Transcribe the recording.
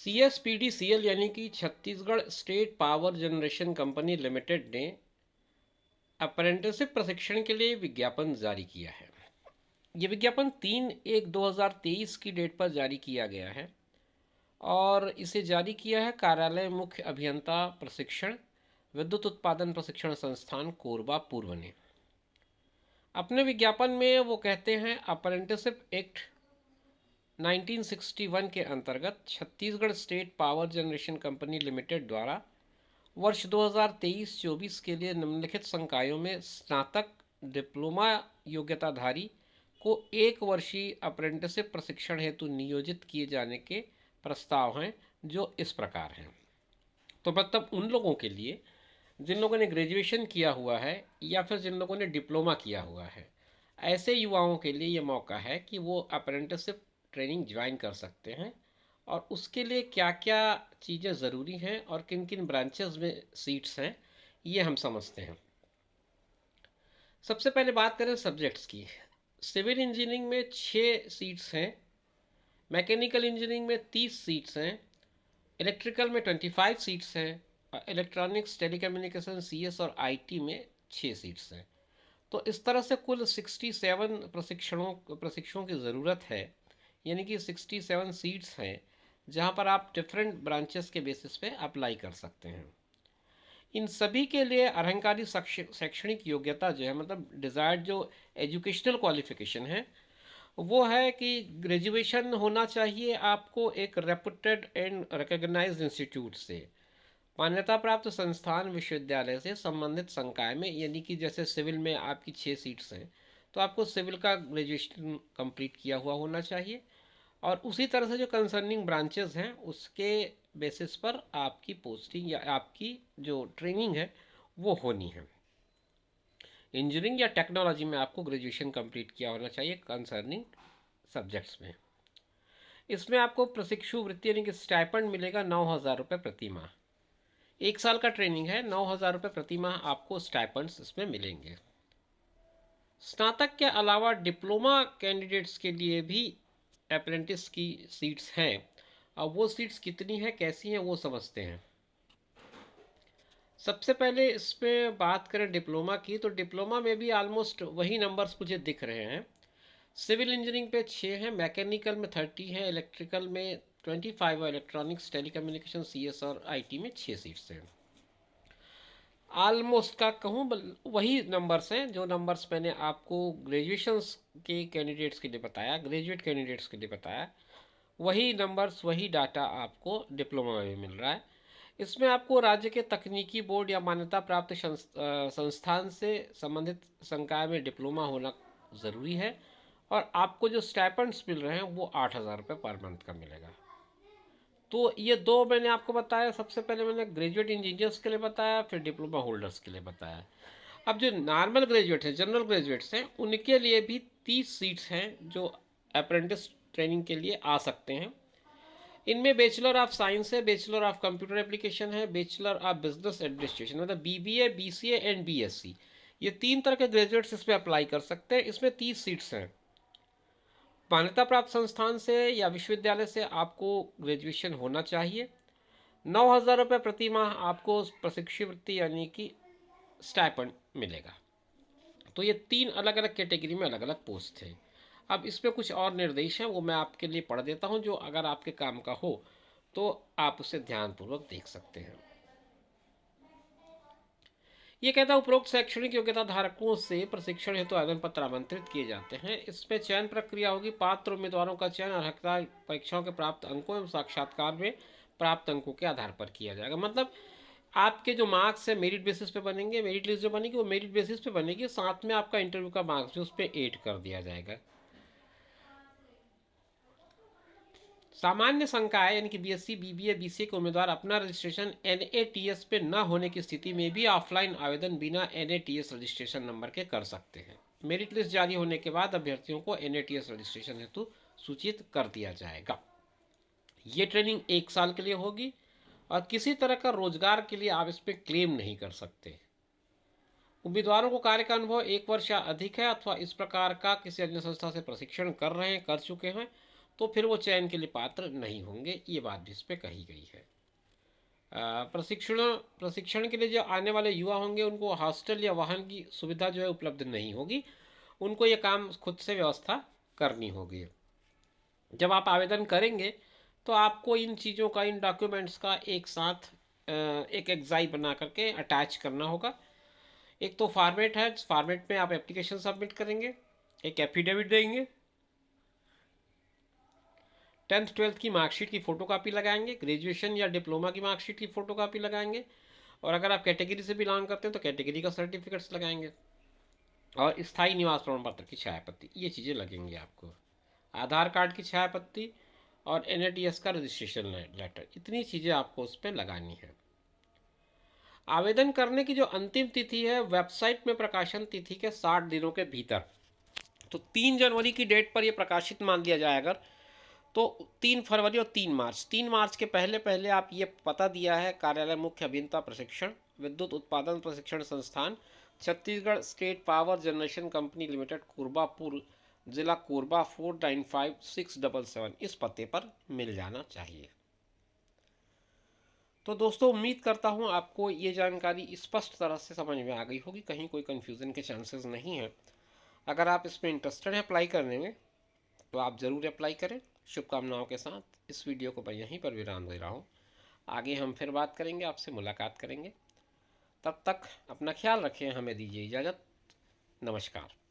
CSPDCL यानी कि Chhattisgarh state power generation company limited ने अप्रेंटिसशिप प्रशिक्षण के लिए विज्ञापन जारी किया है। ये विज्ञापन 3/1/2023 की डेट पर जारी किया गया है और इसे जारी किया है कार्यालय मुख्य अभियंता प्रशिक्षण विद्युत उत्पादन प्रशिक्षण संस्थान कोरबा पूर्व ने। अपने विज्ञापन में वो कहते हैं अप्रेंटिसशिप एक्ट 1961 के अंतर्गत Chhattisgarh state power generation company limited द्वारा वर्ष 2023-24 के लिए निम्नलिखित संकायों में स्नातक डिप्लोमा योग्यताधारी को 1 वर्षीय अप्रेंटिसशिप प्रशिक्षण हेतु नियोजित किए जाने के प्रस्ताव हैं, जो इस प्रकार हैं। तो मतलब उन लोगों के लिए जिन लोगों ने ग्रेजुएशन किया हुआ है या फिर जिन लोगों ने डिप्लोमा किया हुआ है, ऐसे युवाओं के लिए ये मौका है कि वो अप्रेंटिसशिप ट्रेनिंग ज्वाइन कर सकते हैं और उसके लिए क्या क्या चीज़ें ज़रूरी हैं और किन किन ब्रांचेस में सीट्स हैं, ये हम समझते हैं। सबसे पहले बात करें सब्जेक्ट्स की। सिविल इंजीनियरिंग में 6 सीट्स हैं, मैकेनिकल इंजीनियरिंग में 30 सीट्स हैं, इलेक्ट्रिकल में 25 सीट्स हैं, इलेक्ट्रॉनिक्स टेलीकम्युनिकेशन CS और IT में 6 सीट्स हैं। तो इस तरह से कुल 67 प्रशिक्षकों की ज़रूरत है, यानी कि 67 सीट्स हैं जहां पर आप डिफरेंट ब्रांचेस के बेसिस पे अप्लाई कर सकते हैं। इन सभी के लिए अर्हंकारी शैक्षणिक योग्यता जो है, मतलब डिज़ायर्ड जो एजुकेशनल क्वालिफिकेशन है, वो है कि ग्रेजुएशन होना चाहिए आपको एक रेपुटेड एंड रिकॉग्नाइज्ड इंस्टीट्यूट से, मान्यता प्राप्त संस्थान विश्वविद्यालय से संबंधित संकाय में, यानी कि जैसे सिविल में आपकी 6 सीट्स हैं तो आपको सिविल का ग्रेजुएशन कंप्लीट किया हुआ होना चाहिए और उसी तरह से जो कंसर्निंग ब्रांचेस हैं उसके बेसिस पर आपकी पोस्टिंग या आपकी जो ट्रेनिंग है वो होनी है। इंजीनियरिंग या टेक्नोलॉजी में आपको ग्रेजुएशन कंप्लीट किया होना चाहिए कंसर्निंग सब्जेक्ट्स में। इसमें आपको प्रशिक्षु वृत्ति यानी कि स्टाइपेंड मिलेगा 9,000 रुपये प्रति माह। 1 साल का ट्रेनिंग है, 9,000 रुपये प्रति माह आपको स्टाइपेंड्स इसमें मिलेंगे। स्नातक के अलावा डिप्लोमा कैंडिडेट्स के लिए भी अप्रेंटिस की सीट्स हैं। अब वो सीट्स कितनी हैं, कैसी हैं, वो समझते हैं। सबसे पहले इस पर बात करें डिप्लोमा की, तो डिप्लोमा में भी ऑलमोस्ट वही नंबर्स मुझे दिख रहे हैं। सिविल इंजीनियरिंग पे 6 हैं, मैकेनिकल में 30 हैं, इलेक्ट्रिकल में 25 और इलेक्ट्रॉनिक्स टेलीकम्युनिकेशन CS और IT में 6 सीट्स हैं। ऑलमोस्ट का कहूँ वही नंबर्स हैं जो नंबर्स मैंने आपको ग्रेजुएशंस के कैंडिडेट्स के लिए बताया, ग्रेजुएट कैंडिडेट्स के लिए बताया, वही नंबर्स वही डाटा आपको डिप्लोमा में मिल रहा है। इसमें आपको राज्य के तकनीकी बोर्ड या मान्यता प्राप्त संस्थान से संबंधित संकाय में डिप्लोमा होना ज़रूरी है और आपको जो स्टाइपेंड्स मिल रहे हैं वो 8,000 रुपये पर मंथ का मिलेगा। तो ये दो मैंने आपको बताया। सबसे पहले मैंने ग्रेजुएट इंजीनियर्स के लिए बताया, फिर डिप्लोमा होल्डर्स के लिए बताया। अब जो नॉर्मल ग्रेजुएट हैं, जनरल ग्रेजुएट्स हैं, उनके लिए भी 30 सीट्स हैं जो अप्रेंटिस ट्रेनिंग के लिए आ सकते हैं। इनमें बैचलर ऑफ साइंस है, बैचलर ऑफ कंप्यूटर एप्लीकेशन है, बैचलर ऑफ बिजनेस एडमिनिस्ट्रेशन, मतलब BBA BCA एंड BSc, ये 3 तरह के ग्रेजुएट्स इसमें अप्लाई कर सकते हैं। इसमें 30 सीट्स हैं। मान्यता प्राप्त संस्थान से या विश्वविद्यालय से आपको ग्रेजुएशन होना चाहिए। 9,000 रुपये प्रति माह आपको प्रशिक्षुवृत्ति यानी कि स्टाइपेंड मिलेगा। तो ये 3 अलग अलग कैटेगरी में अलग अलग पोस्ट थे। अब इस पर कुछ और निर्देश हैं, वो मैं आपके लिए पढ़ देता हूँ, जो अगर आपके काम का हो तो आप उसे ध्यानपूर्वक देख सकते हैं। ये कहता है उपरोक्त शैक्षणिक योग्यता धारकों से प्रशिक्षण हेतु आवेदन पत्र आमंत्रित किए जाते हैं। इसमें चयन प्रक्रिया होगी। पात्र उम्मीदवारों का चयन अर्हता परीक्षाओं के प्राप्त अंकों एवं साक्षात्कार में प्राप्त अंकों के आधार पर किया जाएगा। मतलब आपके जो मार्क्स है मेरिट बेसिस पे बनेंगे, मेरिट लिस्ट जो बनेगी वो मेरिट बेसिस पे बनेगी, साथ में आपका इंटरव्यू का मार्क्स भी उस पर ऐड कर दिया जाएगा। सामान्य संकाय यानी कि BSc BBA BCA के उम्मीदवार अपना रजिस्ट्रेशन NATS पे न होने की स्थिति में भी ऑफलाइन आवेदन बिना NATS रजिस्ट्रेशन नंबर के कर सकते हैं। मेरिट लिस्ट जारी होने के बाद अभ्यर्थियों को NATS रजिस्ट्रेशन हेतु सूचित कर दिया जाएगा। ये ट्रेनिंग 1 साल के लिए होगी और किसी तरह का रोजगार के लिए आप इस पर क्लेम नहीं कर सकते। उम्मीदवारों को कार्य का अनुभव 1 वर्ष या अधिक है अथवा इस प्रकार का किसी अन्य संस्था से प्रशिक्षण कर रहे हैं, कर चुके हैं, तो फिर वो चयन के लिए पात्र नहीं होंगे। ये बात भी इस पे कही गई है। प्रशिक्षण के लिए जो आने वाले युवा होंगे उनको हॉस्टल या वाहन की सुविधा जो है उपलब्ध नहीं होगी, उनको ये काम खुद से व्यवस्था करनी होगी। जब आप आवेदन करेंगे तो आपको इन चीज़ों का, इन डॉक्यूमेंट्स का एक साथ एक एग्जाई बना करके अटैच करना होगा। एक तो फॉर्मेट है, फॉर्मेट में आप एप्लीकेशन सबमिट करेंगे, एक एफिडेविट देंगे, 10th 12th की मार्कशीट की फ़ोटोकॉपी लगाएंगे, ग्रेजुएशन या डिप्लोमा की मार्कशीट की फ़ोटोकॉपी लगाएंगे, और अगर आप कैटेगरी से बिलोंग करते हैं तो कैटेगरी का सर्टिफिकेट्स लगाएंगे, और स्थायी निवास प्रमाण पत्र की छायाप्रति, ये चीज़ें लगेंगी आपको। आधार कार्ड की छायाप्रति और NATS का रजिस्ट्रेशन लेटर, इतनी चीज़ें आपको उस पर लगानी है। आवेदन करने की जो अंतिम तिथि है, वेबसाइट में प्रकाशन तिथि के 60 दिनों के भीतर, तो 3 जनवरी की डेट पर यह प्रकाशित मान लिया जाए अगर, तो 3 फरवरी और 3 मार्च के पहले पहले आप ये पता दिया है, कार्यालय मुख्य अभियंता प्रशिक्षण, विद्युत उत्पादन प्रशिक्षण संस्थान, Chhattisgarh state power generation company limited, Korbapur, जिला कोरबा 495677, इस पते पर मिल जाना चाहिए। तो दोस्तों, उम्मीद करता हूँ आपको ये जानकारी स्पष्ट तरह से समझ में आ गई होगी, कहीं कोई कन्फ्यूज़न के चांसेस नहीं हैं। अगर आप इसमें इंटरेस्टेड हैं अप्लाई करने में, तो आप ज़रूर अप्लाई करें। शुभकामनाओं के साथ इस वीडियो को मैं यहीं पर विराम दे रहा हूँ। आगे हम फिर बात करेंगे, आपसे मुलाकात करेंगे। तब तक अपना ख्याल रखें, हमें दीजिए इजाज़त। नमस्कार।